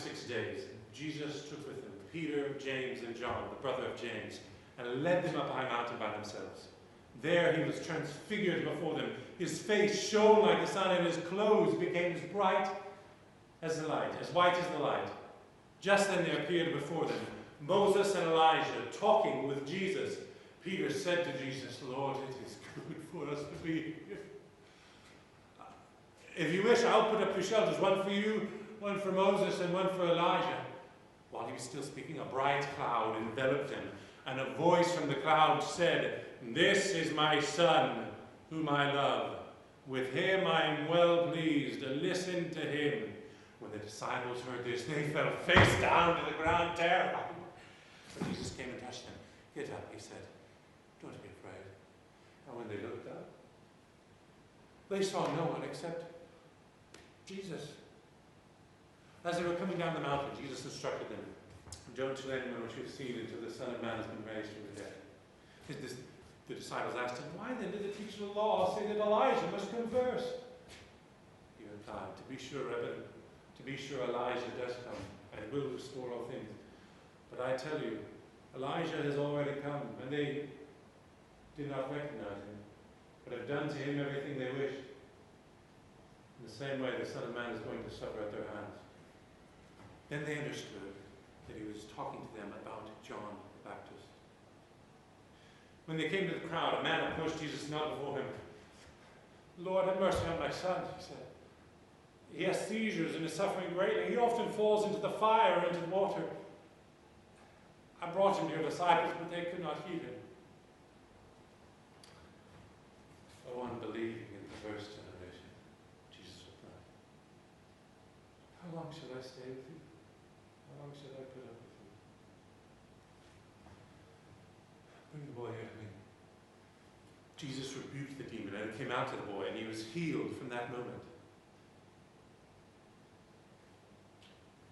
6 days, Jesus took with him Peter, James, and John, the brother of James, and led them up a high mountain by themselves. There he was transfigured before them. His face shone like the sun, and his clothes became as bright as the light, as white as the light. Just then there appeared before them Moses and Elijah talking with Jesus. Peter said to Jesus, Lord, it is good for us to be here. If you wish, I'll put up two shelters, one for you, one for Moses, and one for Elijah. While he was still speaking, a bright cloud enveloped him, and a voice from the cloud said, This is my Son, whom I love. With him I am well pleased. Listen to him. When the disciples heard this, they fell face down to the ground, terrified. But Jesus came and touched them. Get up, he said. Don't be afraid. And when they looked up, they saw no one except Jesus. As they were coming down the mountain, Jesus instructed them, Don't tell anyone what you've seen until the Son of Man has been raised from the dead. The disciples asked him, Why then did the teacher of the law say that Elijah must come first? He replied, To be sure, Elijah does come and will restore all things. But I tell you, Elijah has already come, and they did not recognize him, but have done to him everything they wished. In the same way, the Son of Man is going to suffer at their hands. Then they understood that he was talking to them about John the Baptist. When they came to the crowd, a man approached Jesus and knelt before him. Lord, have mercy on my son, he said. He has seizures and is suffering greatly. He often falls into the fire or into the water. I brought him to your disciples, but they could not heal him. O unbelieving and perverse generation, Jesus replied, How long shall I stay with you? How long shall I put up with you? Bring the boy here to me. Jesus rebuked the demon, and it came out to the boy, and he was healed from that moment.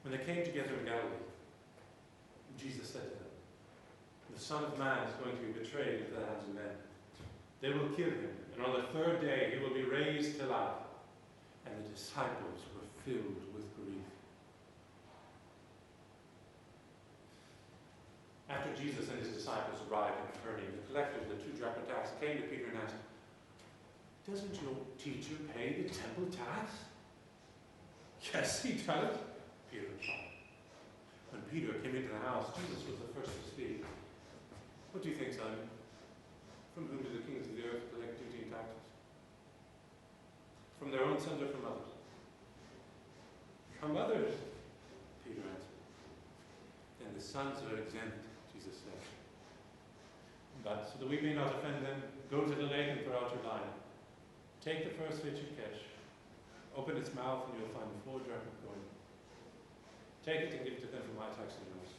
When they came together in Galilee, Jesus said to them, The Son of Man is going to be betrayed into the hands of men. They will kill him, and on the third day he will be raised to life. And the disciples were filled with grief. After Jesus and his disciples arrived in Capernaum, the collectors of the 2 drachma tax came to Peter and asked, Doesn't your teacher pay the temple tax? Yes, he does, Peter replied. When Peter came into the house, Jesus was the first to speak. What do you think, Simon? From whom do the kings of the earth collect duty and taxes? From their own sons or from others? From others, Peter answered. Then the sons are exempt, Jesus said. But so that we may not offend them, go to the lake and throw out your line. Take the first fish you catch. Open its mouth and you'll find 4 drachma coin. Take it and give it to them for my tax and yours.